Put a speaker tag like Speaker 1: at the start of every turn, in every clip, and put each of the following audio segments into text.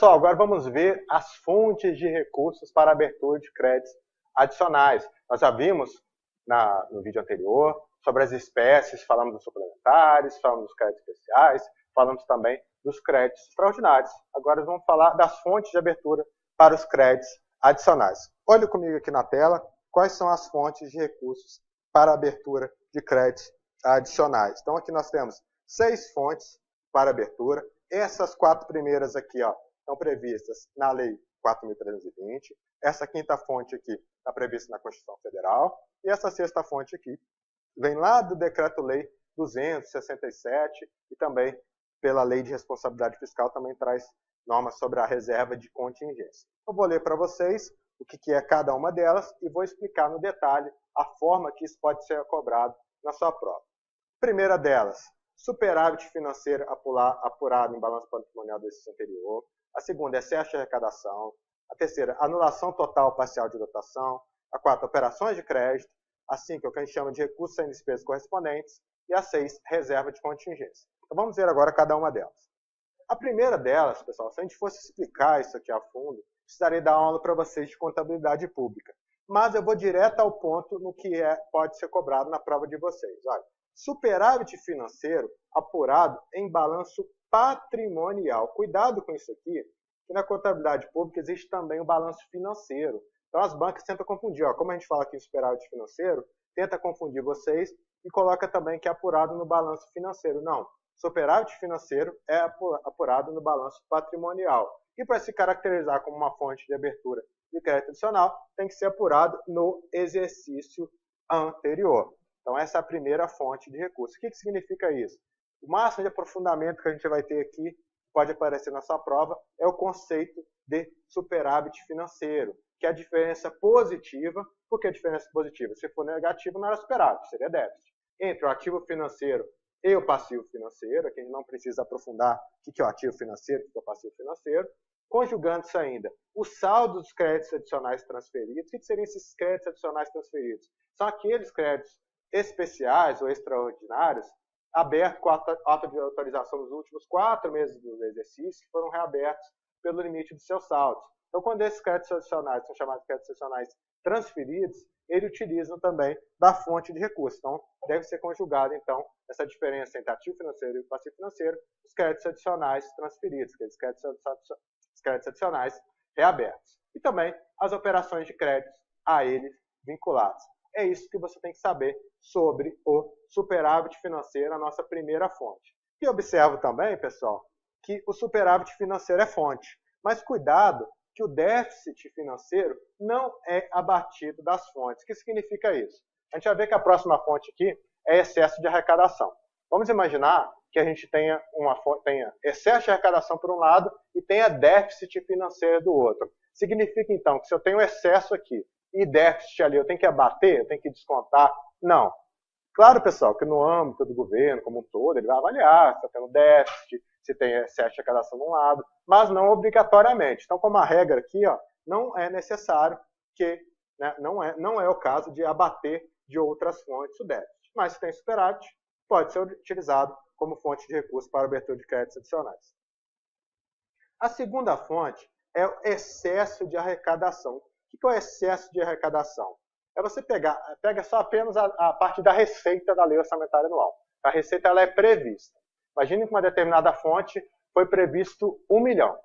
Speaker 1: pessoal, agora vamos ver as fontes de recursos para abertura de créditos adicionais. Nós já vimos no vídeo anterior sobre as espécies, falamos dos suplementares, falamos dos créditos especiais, falamos também dos créditos extraordinários. Agora vamos falar das fontes de abertura para os créditos adicionais. Olhe comigo aqui na tela quais são as fontes de recursos para a abertura de créditos adicionais. Então aqui nós temos 6 fontes para abertura. Essas 4 primeiras aqui estão previstas na Lei 4.320. Essa quinta fonte aqui está prevista na Constituição Federal. E essa sexta fonte aqui vem lá do Decreto-Lei 267 e também pela Lei de Responsabilidade Fiscal também traz normas sobre a reserva de contingência. Eu vou ler para vocês o que é cada uma delas e vou explicar no detalhe a forma que isso pode ser cobrado na sua prova. Primeira delas, superávit financeiro apurado em balanço patrimonial do exercício anterior. A segunda, excesso de arrecadação. A terceira, anulação total ou parcial de dotação. A quarta, operações de crédito. A 5, o que a gente chama de recursos sem despesas correspondentes. E a 6, reserva de contingência. Então vamos ver agora cada uma delas. A primeira delas, pessoal, se a gente fosse explicar isso aqui a fundo, precisaria dar aula para vocês de contabilidade pública. Mas eu vou direto ao ponto no que pode ser cobrado na prova de vocês. Olha, superávit financeiro apurado em balanço patrimonial. Cuidado com isso aqui, que na contabilidade pública existe também o balanço financeiro. Então as bancas tentam confundir. Como a gente fala aqui em superávit financeiro, tenta confundir vocês e coloca também que é apurado no balanço financeiro. Não, superávit financeiro é apurado no balanço patrimonial. E para se caracterizar como uma fonte de abertura de crédito adicional, tem que ser apurado no exercício anterior. Então essa é a primeira fonte de recurso. O que significa isso? O máximo de aprofundamento que a gente vai ter aqui, pode aparecer na sua prova, é o conceito de superávit financeiro, que é a diferença positiva. Por que a diferença positiva? Se for negativo, não era superávit, seria déficit. Entre o ativo financeiro e o passivo financeiro, aqui a gente não precisa aprofundar o que é o ativo financeiro e o que é o passivo financeiro. Conjugando-se ainda o saldo dos créditos adicionais transferidos. O que seriam esses créditos adicionais transferidos? São aqueles créditos especiais ou extraordinários abertos com ata de autorização nos últimos 4 meses do exercício, que foram reabertos pelo limite dos seus saldos. Então, quando esses créditos adicionais são chamados de créditos adicionais transferidos, eles utilizam também da fonte de recursos. Então, deve ser conjugada, então, essa diferença entre ativo financeiro e passivo financeiro, os créditos adicionais transferidos, aqueles créditos adicionais reabertos. E também as operações de créditos a eles vinculados. É isso que você tem que saber sobre o superávit financeiro, a nossa primeira fonte. E observo também, pessoal, que o superávit financeiro é fonte. Mas cuidado que o déficit financeiro não é abatido das fontes. O que significa isso? A gente vai ver que a próxima fonte aqui é excesso de arrecadação. Vamos imaginar que a gente tenha excesso de arrecadação por um lado e tenha déficit financeiro do outro. Significa, então, que se eu tenho excesso aqui e déficit ali, eu tenho que abater, eu tenho que descontar? Não. Claro, pessoal, que no âmbito do governo como um todo, ele vai avaliar se está tendo déficit, se tem excesso de arrecadação de um lado, mas não obrigatoriamente. Então, como a regra aqui, não é necessário que, não é o caso de abater de outras fontes o déficit. Mas se tem superávit, pode ser utilizado como fonte de recurso para abertura de créditos adicionais. A segunda fonte é o excesso de arrecadação. O que é o excesso de arrecadação? É você pega só apenas a parte da receita da lei orçamentária anual. A receita ela é prevista. Imagine que uma determinada fonte foi previsto 1 milhão.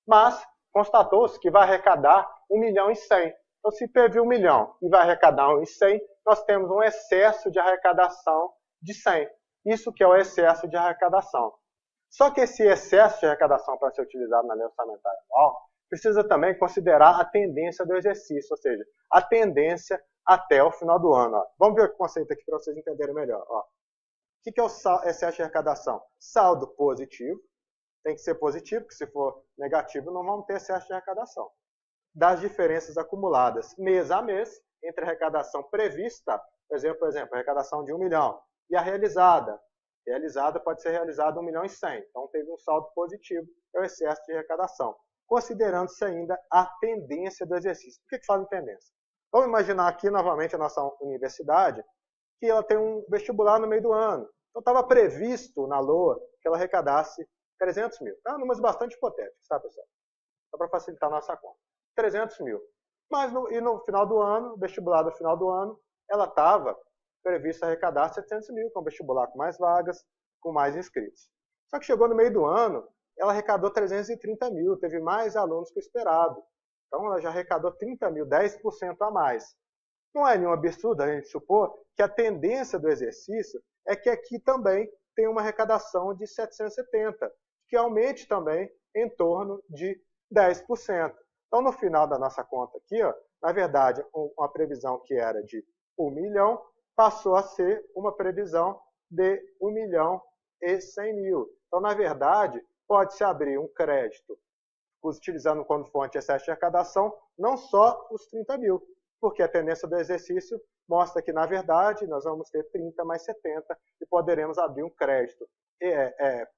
Speaker 1: Mas constatou-se que vai arrecadar 1.100.000. Então, se previu 1 milhão e vai arrecadar 1.100.000, nós temos um excesso de arrecadação de 100. Isso que é o excesso de arrecadação. Só que esse excesso de arrecadação para ser utilizado na lei orçamentária anual precisa também considerar a tendência do exercício, ou seja, a tendência até o final do ano. Vamos ver o conceito aqui para vocês entenderem melhor. O que é o excesso de arrecadação? Saldo positivo, tem que ser positivo, porque se for negativo não vamos ter excesso de arrecadação. Das diferenças acumuladas mês a mês entre a arrecadação prevista, por exemplo, a arrecadação de 1 milhão, e a realizada. Realizada pode ser realizada 1.100.000. Então teve um saldo positivo, é o excesso de arrecadação. Considerando-se ainda a tendência do exercício. Por que fala em tendência? Vamos imaginar aqui novamente a nossa universidade, que ela tem um vestibular no meio do ano. Então estava previsto na LOA que ela arrecadasse 300 mil. Tá? Números bastante hipotéticos, tá, pessoal? só para facilitar a nossa conta. 300 mil. Mas no final do ano, vestibular do final do ano, ela estava prevista arrecadar 700 mil, que é um vestibular com mais vagas, com mais inscritos. Só que chegou no meio do ano, ela arrecadou 330 mil, teve mais alunos que o esperado. Então ela já arrecadou 30 mil, 10% a mais. Não é nenhum absurdo a gente supor que a tendência do exercício é que aqui também tem uma arrecadação de 770, que aumente também em torno de 10%. Então, no final da nossa conta aqui, ó, na verdade, uma previsão que era de 1 milhão passou a ser uma previsão de 1 milhão e 100 mil. Então, na verdade, pode-se abrir um crédito utilizando como fonte excesso de arrecadação, não só os 30 mil, porque a tendência do exercício mostra que, na verdade, nós vamos ter 30 mais 70 e poderemos abrir um crédito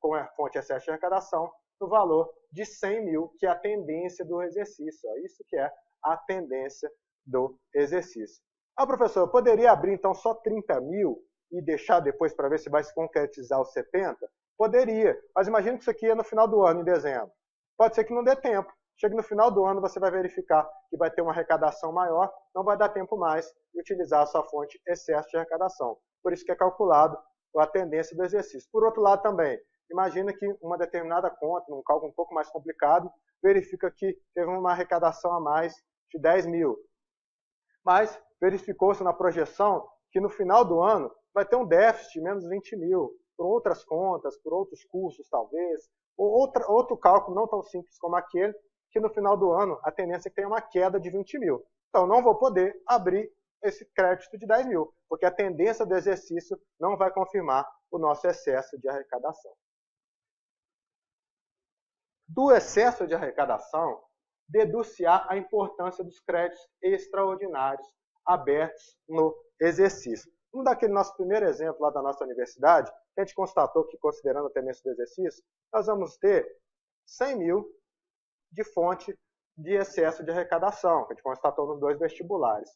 Speaker 1: com a fonte excesso de arrecadação no valor de 100 mil, que é a tendência do exercício. Isso que é a tendência do exercício. Ah, professor, eu poderia abrir então só 30 mil e deixar depois para ver se vai se concretizar os 70? Poderia, mas imagine que isso aqui é no final do ano, em dezembro. Pode ser que não dê tempo. Chega no final do ano, você vai verificar que vai ter uma arrecadação maior, não vai dar tempo mais de utilizar a sua fonte excesso de arrecadação. Por isso que é calculado a tendência do exercício. Por outro lado também, imagina que uma determinada conta, num cálculo um pouco mais complicado, verifica que teve uma arrecadação a mais de 10 mil. Mas verificou-se na projeção que no final do ano vai ter um déficit de menos 20 mil, por outras contas, por outros cursos talvez, ou outro cálculo não tão simples como aquele, que no final do ano a tendência é que tenha uma queda de 20 mil. Então não vou poder abrir esse crédito de 10 mil, porque a tendência do exercício não vai confirmar o nosso excesso de arrecadação. Do excesso de arrecadação, deduz-se-á a importância dos créditos extraordinários abertos no exercício. Vamos dar aquele nosso primeiro exemplo lá da nossa universidade, que a gente constatou que, considerando a tendência do exercício, nós vamos ter 100 mil de fonte de excesso de arrecadação, que a gente constatou nos dois vestibulares.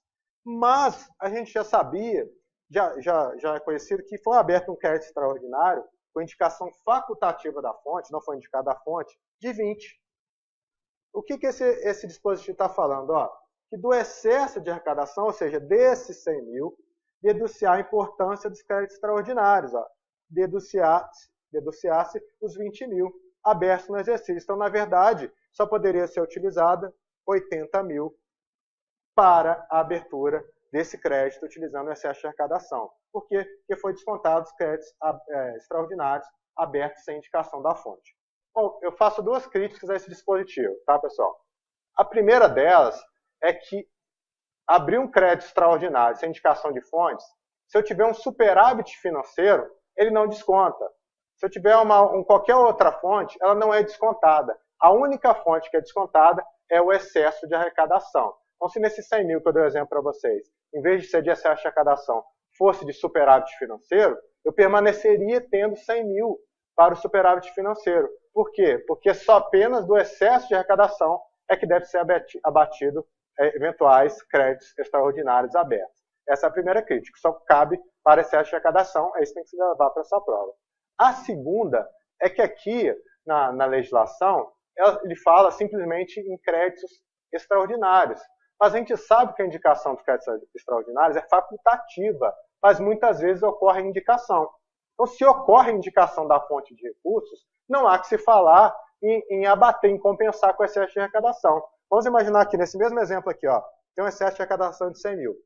Speaker 1: Mas a gente já sabia, já é conhecido que foi aberto um crédito extraordinário com indicação facultativa da fonte, não foi indicada a fonte, de 20. O que esse dispositivo está falando? Ó, que do excesso de arrecadação, ou seja, desses 100 mil, deduz-se a importância dos créditos extraordinários. Deduz-se os 20 mil abertos no exercício. Então, na verdade, só poderia ser utilizada 80 mil para a abertura desse crédito utilizando o excesso de arrecadação. Por quê? Porque foi descontado os créditos extraordinários abertos sem indicação da fonte. Bom, eu faço duas críticas a esse dispositivo, tá, pessoal? A primeira delas é que abrir um crédito extraordinário sem indicação de fontes, se eu tiver um superávit financeiro, ele não desconta. Se eu tiver qualquer outra fonte, ela não é descontada. A única fonte que é descontada é o excesso de arrecadação. Então, se nesses 100 mil que eu dei o exemplo para vocês, em vez de ser de excesso de arrecadação, fosse de superávit financeiro, eu permaneceria tendo 100 mil para o superávit financeiro. Por quê? Porque só apenas do excesso de arrecadação é que deve ser abatido eventuais créditos extraordinários abertos. Essa é a primeira crítica. Só cabe para excesso de arrecadação, é isso que tem que se levar para essa prova. A segunda é que aqui, na legislação, ele fala simplesmente em créditos extraordinários. Mas a gente sabe que a indicação dos créditos extraordinários é facultativa, mas muitas vezes ocorre a indicação. Então, se ocorre a indicação da fonte de recursos, não há que se falar em abater, em compensar com excesso de arrecadação. Vamos imaginar aqui, nesse mesmo exemplo aqui, ó, tem um excesso de arrecadação de 100 mil.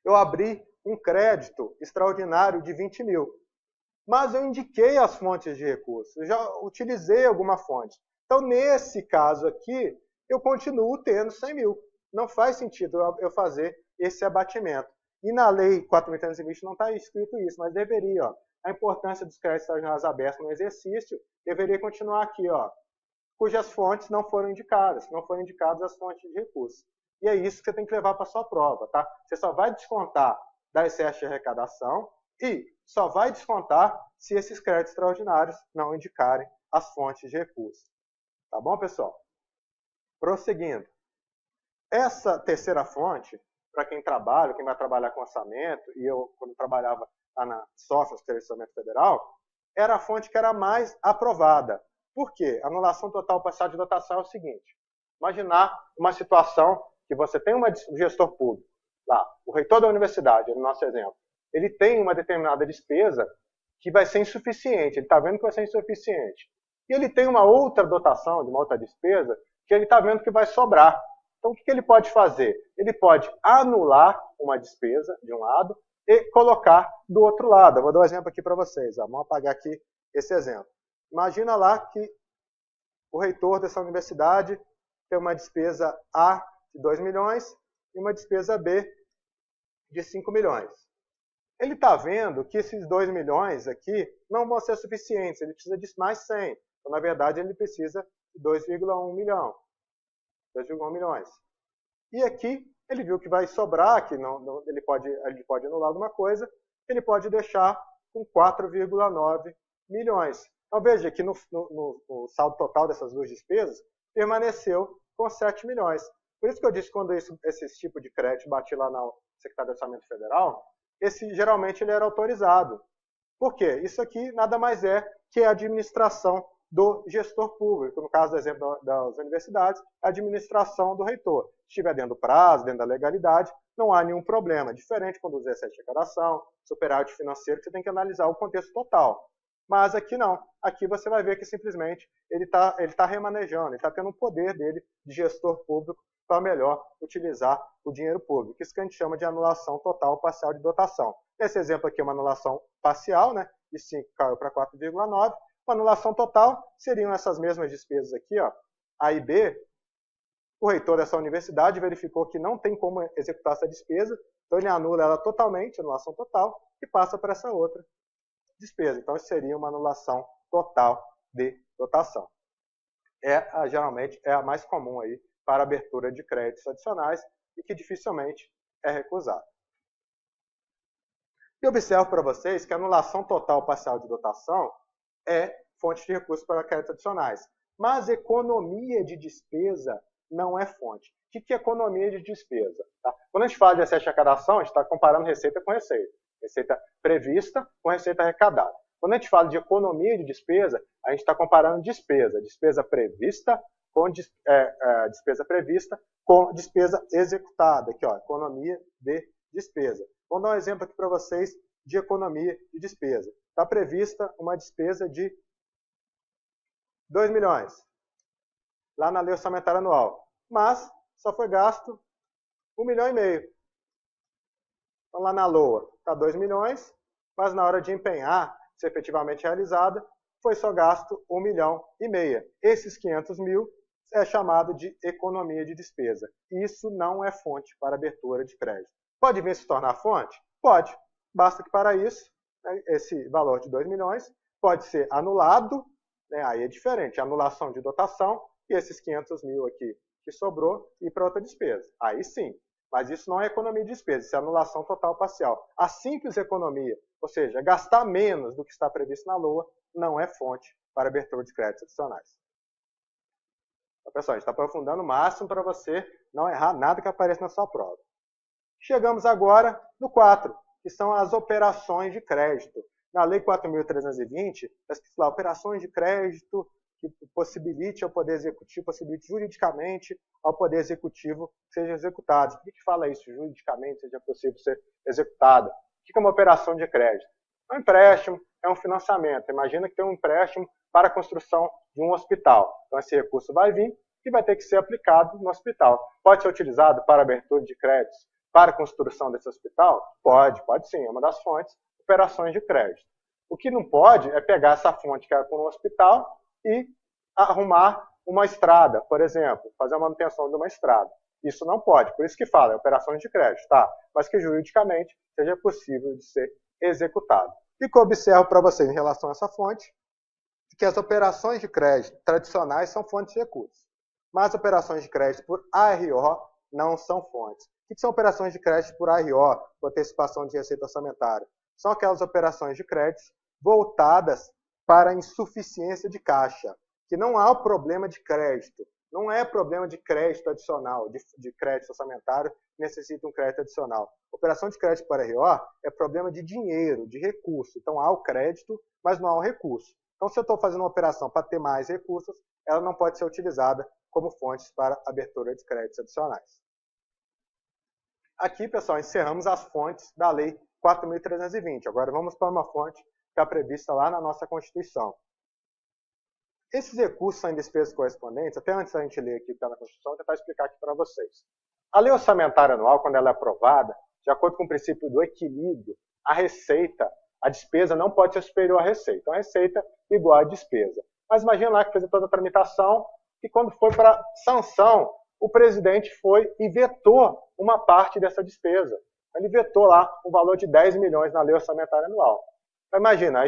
Speaker 1: Eu abri um crédito extraordinário de 20 mil. Mas eu indiquei as fontes de recursos, eu já utilizei alguma fonte. Então, nesse caso aqui, eu continuo tendo 100 mil. Não faz sentido eu fazer esse abatimento. E na Lei 4.320 não está escrito isso, mas deveria. Ó, a importância dos créditos extraordinários abertos no exercício deveria continuar aqui, ó, cujas fontes não foram indicadas as fontes de recursos. E é isso que você tem que levar para a sua prova. Tá? Você só vai descontar da excesso de arrecadação e só vai descontar se esses créditos extraordinários não indicarem as fontes de recursos. Tá bom, pessoal? Prosseguindo. Essa terceira fonte, para quem trabalha, quem vai trabalhar com orçamento, e eu, quando trabalhava lá na Software Serviço Federal, era a fonte que era mais aprovada. Por quê? Anulação total parcial de dotação é o seguinte: imaginar uma situação que você tem um gestor público, lá, o reitor da universidade, no nosso exemplo, ele tem uma determinada despesa que vai ser insuficiente, ele está vendo que vai ser insuficiente. E ele tem uma outra dotação, de uma outra despesa, que ele está vendo que vai sobrar. Então, o que ele pode fazer? Ele pode anular uma despesa de um lado e colocar do outro lado. Eu vou dar um exemplo aqui para vocês. Vamos apagar aqui esse exemplo. Imagina lá que o reitor dessa universidade tem uma despesa A de 2 milhões e uma despesa B de 5 milhões. Ele está vendo que esses 2 milhões aqui não vão ser suficientes, ele precisa de mais 100. Então, na verdade, ele precisa de 2,1 milhão. 2,1 milhões. E aqui ele viu que vai sobrar, que ele pode anular alguma coisa, ele pode deixar com 4,9 milhões. Então veja que no saldo total dessas duas despesas permaneceu com 7 milhões. Por isso que eu disse que quando esse tipo de crédito bati lá na Secretaria do Orçamento Federal, geralmente ele era autorizado. Por quê? Isso aqui nada mais é que a administração do gestor público. No caso do exemplo das universidades, a administração do reitor. Se estiver dentro do prazo, dentro da legalidade, não há nenhum problema. Diferente quando usa excesso de arrecadação, superávit financeiro, que você tem que analisar o contexto total. Mas aqui não. Aqui você vai ver que simplesmente ele tá remanejando, ele está tendo o poder dele de gestor público para melhor utilizar o dinheiro público. Isso que a gente chama de anulação total parcial de dotação. Esse exemplo aqui é uma anulação parcial, né? De 5 caiu para 4,9. Uma anulação total seriam essas mesmas despesas aqui, ó, A e B. O reitor dessa universidade verificou que não tem como executar essa despesa, então ele anula ela totalmente, anulação total, e passa para essa outra despesa. Então, isso seria uma anulação total de dotação. Geralmente é a mais comum aí para abertura de créditos adicionais e que dificilmente é recusada. E observo para vocês que a anulação total parcial de dotação é fonte de recursos para créditos adicionais. Mas economia de despesa não é fonte. O que é economia de despesa? Tá? Quando a gente fala de excesso de arrecadação, a gente está comparando receita com receita. Receita prevista com receita arrecadada. Quando a gente fala de economia de despesa, a gente está comparando despesa prevista com despesa prevista com despesa executada. Aqui, ó, economia de despesa. Vou dar um exemplo aqui para vocês de economia de despesa. Está prevista uma despesa de 2 milhões, lá na lei orçamentária anual, mas só foi gasto 1,5 milhão. Então, lá na LOA está 2 milhões, mas na hora de empenhar, ser efetivamente realizada, foi só gasto 1,5 milhão. Esses 500 mil é chamado de economia de despesa. Isso não é fonte para abertura de crédito. Pode vir se tornar fonte? Pode. Basta que para isso, esse valor de 2 milhões pode ser anulado, né? Aí é diferente, anulação de dotação, e esses 500 mil aqui que sobrou, ir para outra despesa. Aí sim. Mas isso não é economia de despesa, isso é anulação total parcial. A simples economia, ou seja, gastar menos do que está previsto na LOA, não é fonte para abertura de créditos adicionais. Então, pessoal, a gente está aprofundando o máximo para você não errar nada que apareça na sua prova. Chegamos agora no 4, que são as operações de crédito. Na Lei 4.320, está escrito lá, operações de crédito que possibilite ao Poder Executivo, possibilite juridicamente ao Poder Executivo que sejam executados. Por que fala isso, juridicamente seja possível ser executada? O que é uma operação de crédito? É um empréstimo, é um financiamento. Imagina que tem um empréstimo para a construção de um hospital. Então, esse recurso vai vir e vai ter que ser aplicado no hospital. Pode ser utilizado para abertura de créditos para a construção desse hospital? Pode sim, é uma das fontes, operações de crédito. O que não pode é pegar essa fonte que era para um hospital e arrumar uma estrada, por exemplo, fazer a manutenção de uma estrada. Isso não pode, por isso que fala, operações de crédito, tá? Mas que juridicamente seja possível de ser executado. E que eu observo para vocês em relação a essa fonte, que as operações de crédito tradicionais são fontes de recursos, mas operações de crédito por ARO não são fontes. O que são operações de crédito por ARO, por antecipação de receita orçamentária? São aquelas operações de crédito voltadas para a insuficiência de caixa, que não há o problema de crédito, não é problema de crédito adicional, de crédito orçamentário, necessita um crédito adicional. Operação de crédito para RO é problema de dinheiro, de recurso. Então há o crédito, mas não há o recurso. Então, se eu estou fazendo uma operação para ter mais recursos, ela não pode ser utilizada como fontes para abertura de créditos adicionais. Aqui, pessoal, encerramos as fontes da Lei 4.320. Agora vamos para uma fonte que está prevista lá na nossa Constituição. Esses recursos são em despesas correspondentes, até antes da gente ler aqui o que está na Constituição, vou tentar explicar aqui para vocês. A Lei Orçamentária Anual, quando ela é aprovada, de acordo com o princípio do equilíbrio, a receita, a despesa não pode ser superior à receita. Então, a receita é igual à despesa. Mas imagina lá que fez toda a tramitação e quando foi para sanção, o presidente foi e vetou uma parte dessa despesa. Ele vetou lá um valor de 10 milhões na Lei Orçamentária Anual. Então, imagina,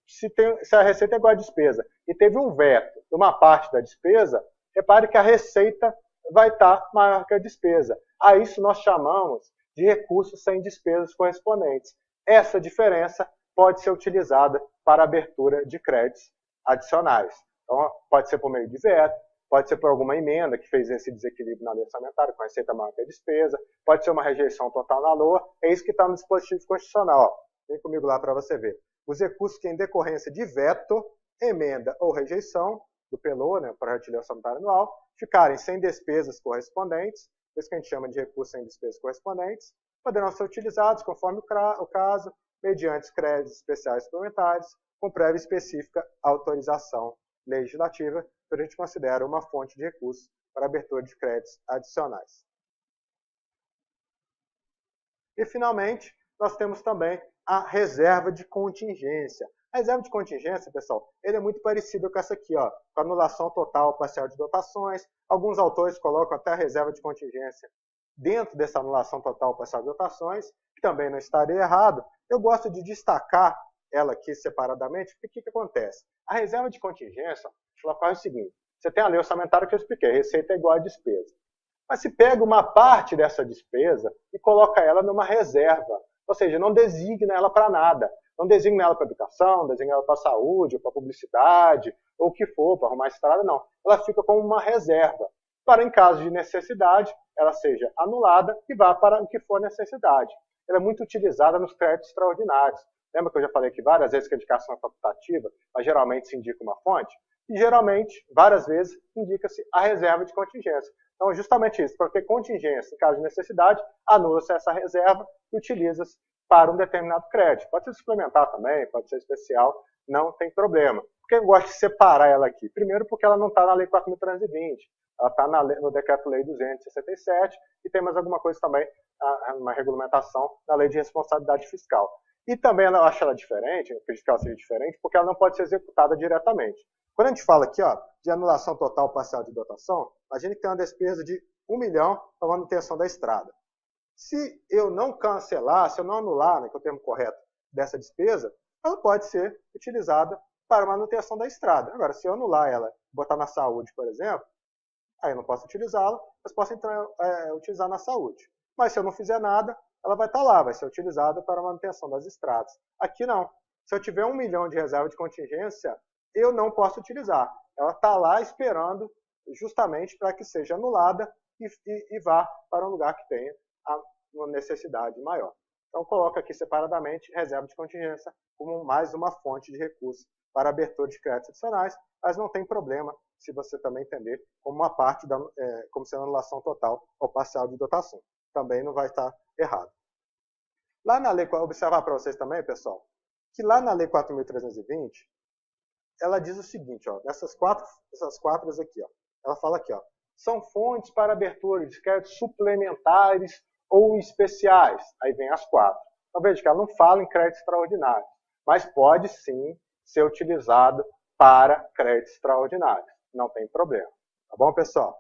Speaker 1: se a receita é igual à despesa e teve um veto de uma parte da despesa, repare que a receita vai estar maior que a despesa. A isso nós chamamos de recursos sem despesas correspondentes. Essa diferença pode ser utilizada para abertura de créditos adicionais. Então, pode ser por meio de veto, pode ser por alguma emenda que fez esse desequilíbrio na lei orçamentária, com a receita maior que a despesa, pode ser uma rejeição total na LOA, é isso que está no dispositivo constitucional. Ó. Vem comigo lá para você ver. Os recursos que, em decorrência de veto, emenda ou rejeição do PELOA, né, projeto de lei orçamentária anual, ficarem sem despesas correspondentes, isso que a gente chama de recursos sem despesas correspondentes, poderão ser utilizados, conforme o caso, mediante créditos especiais suplementares, com prévia específica autorização legislativa, que a gente considera uma fonte de recursos para abertura de créditos adicionais. E, finalmente, nós temos também a reserva de contingência. A reserva de contingência, pessoal, ele é muito parecido com essa aqui, ó, com a anulação total ou parcial de dotações. Alguns autores colocam até a reserva de contingência dentro dessa anulação total ou parcial de dotações, que também não estaria errado. Eu gosto de destacar ela aqui separadamente, porque o que acontece? A reserva de contingência, ela faz o seguinte, você tem a lei orçamentária que eu expliquei, receita é igual a despesa. Mas se pega uma parte dessa despesa e coloca ela numa reserva, ou seja, não designa ela para nada. Não designa ela para educação, não designa ela para saúde, ou para publicidade, ou o que for, para arrumar estrada, não. Ela fica como uma reserva, para em caso de necessidade, ela seja anulada e vá para o que for necessidade. Ela é muito utilizada nos créditos extraordinários. Lembra que eu já falei aqui várias vezes que a indicação é facultativa, mas geralmente se indica uma fonte? E geralmente, várias vezes, indica-se a reserva de contingência. Então, é justamente isso, para ter contingência em caso de necessidade, anula-se essa reserva e utiliza-se para um determinado crédito. Pode ser suplementar também, pode ser especial, não tem problema. Por que eu gosto de separar ela aqui? Primeiro porque ela não está na Lei 4.320, ela está no Decreto-Lei 267 e tem mais alguma coisa também, uma regulamentação na Lei de Responsabilidade Fiscal. E também eu acho ela diferente, eu acredito que ela seja diferente, porque ela não pode ser executada diretamente. Quando a gente fala aqui ó, de anulação total parcial de dotação, a gente tem uma despesa de 1 milhão para manutenção da estrada. Se eu não cancelar, se eu não anular, né, que é o termo correto, dessa despesa, ela pode ser utilizada para manutenção da estrada. Agora, se eu anular ela, botar na saúde, por exemplo, aí eu não posso utilizá-la, mas posso utilizar na saúde. Mas se eu não fizer nada, ela vai estar lá, vai ser utilizada para a manutenção das estradas. Aqui não. Se eu tiver 1 milhão de reserva de contingência, eu não posso utilizar. Ela está lá esperando justamente para que seja anulada e vá para um lugar que tenha uma necessidade maior. Então, coloco aqui separadamente reserva de contingência como mais uma fonte de recursos para abertura de créditos adicionais, mas não tem problema se você também entender como uma parte, como sendo anulação total ou parcial de dotação. Também não vai estar errado. Lá na lei, observar para vocês também, pessoal, que lá na Lei 4.320, ela diz o seguinte, ó, essas quatro aqui, ó, ela fala aqui, ó, são fontes para abertura de créditos suplementares ou especiais. Aí vem as 4. Então veja que ela não fala em crédito extraordinário, mas pode sim ser utilizado para créditos extraordinários. Não tem problema. Tá bom, pessoal?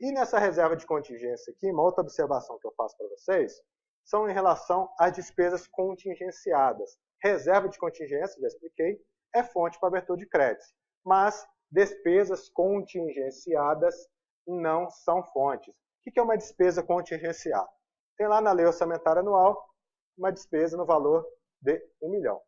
Speaker 1: E nessa reserva de contingência aqui, uma outra observação que eu faço para vocês, são em relação às despesas contingenciadas. Reserva de contingência, já expliquei, é fonte para abertura de créditos. Mas despesas contingenciadas não são fontes. O que é uma despesa contingenciada? Tem lá na Lei Orçamentária Anual uma despesa no valor de 1 milhão.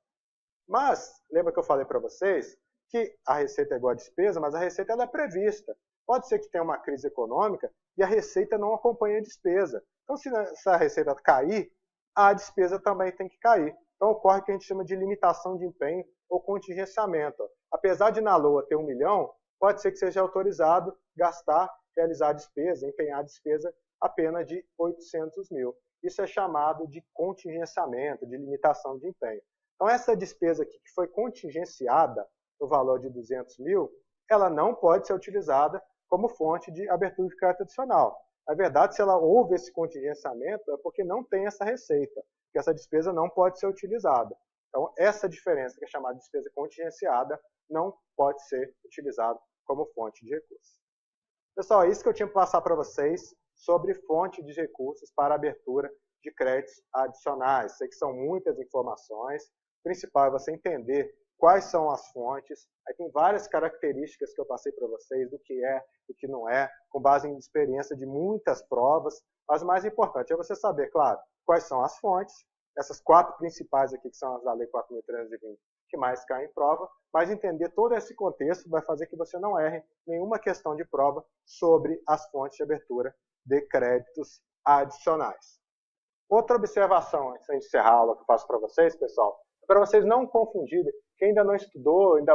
Speaker 1: Mas, lembra que eu falei para vocês que a receita é igual à despesa, mas a receita ela é prevista. Pode ser que tenha uma crise econômica e a receita não acompanha a despesa. Então, se a receita cair, a despesa também tem que cair. Então, ocorre o que a gente chama de limitação de empenho ou contingenciamento. apesar de na LOA ter 1 milhão, pode ser que seja autorizado gastar, realizar despesa, empenhar despesa apenas de 800 mil. Isso é chamado de contingenciamento, de limitação de empenho. Então, essa despesa aqui que foi contingenciada no valor de 200 mil, ela não pode ser utilizada como fonte de abertura de crédito adicional. Na verdade, se ela houve esse contingenciamento, é porque não tem essa receita, que essa despesa não pode ser utilizada. Então, essa diferença, que é chamada de despesa contingenciada, não pode ser utilizada como fonte de recursos. Pessoal, é isso que eu tinha para passar para vocês sobre fonte de recursos para abertura de créditos adicionais. Sei que são muitas informações. O principal é você entender quais são as fontes. Aí tem várias características que eu passei para vocês do que é, do que não é, com base em experiência de muitas provas. Mas o mais importante é você saber, claro, quais são as fontes, essas 4 principais aqui, que são as da Lei 4.320, que mais caem em prova, mas entender todo esse contexto vai fazer que você não erre nenhuma questão de prova sobre as fontes de abertura de créditos adicionais. Outra observação, antes de encerrar a aula que eu faço para vocês, pessoal, é para vocês não confundirem, quem ainda não estudou, ainda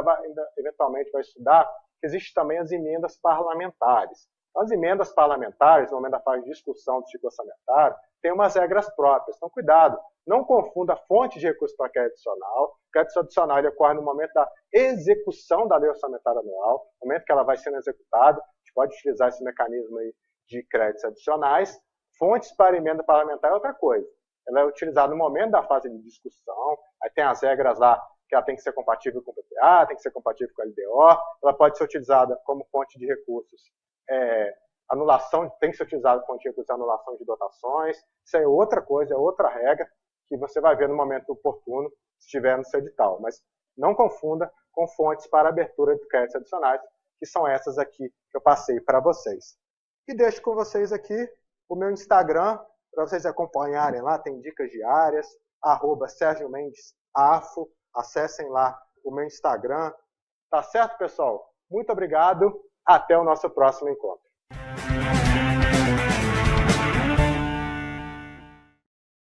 Speaker 1: eventualmente vai estudar, que existem também as emendas parlamentares. As emendas parlamentares, no momento da fase de discussão do ciclo orçamentário, tem umas regras próprias. Então, cuidado, não confunda a fonte de recurso para crédito adicional. O crédito adicional ele ocorre no momento da execução da lei orçamentária anual, no momento que ela vai sendo executada. A gente pode utilizar esse mecanismo aí de créditos adicionais. Fontes para emenda parlamentar é outra coisa. Ela é utilizada no momento da fase de discussão. Aí tem as regras lá que ela tem que ser compatível com o PPA, tem que ser compatível com a LDO. Ela pode ser utilizada como fonte de recursos. Anulação, tem que ser utilizado fonte de recursos de anulação de dotações. Isso é outra coisa, é outra regra que você vai ver no momento oportuno, se estiver no seu edital. Mas não confunda com fontes para abertura de créditos adicionais, que são essas aqui que eu passei para vocês. E deixo com vocês aqui o meu Instagram, para vocês acompanharem lá, tem dicas diárias, @SérgioMendesAfo, acessem lá o meu Instagram. Tá certo, pessoal? Muito obrigado, até o nosso próximo encontro.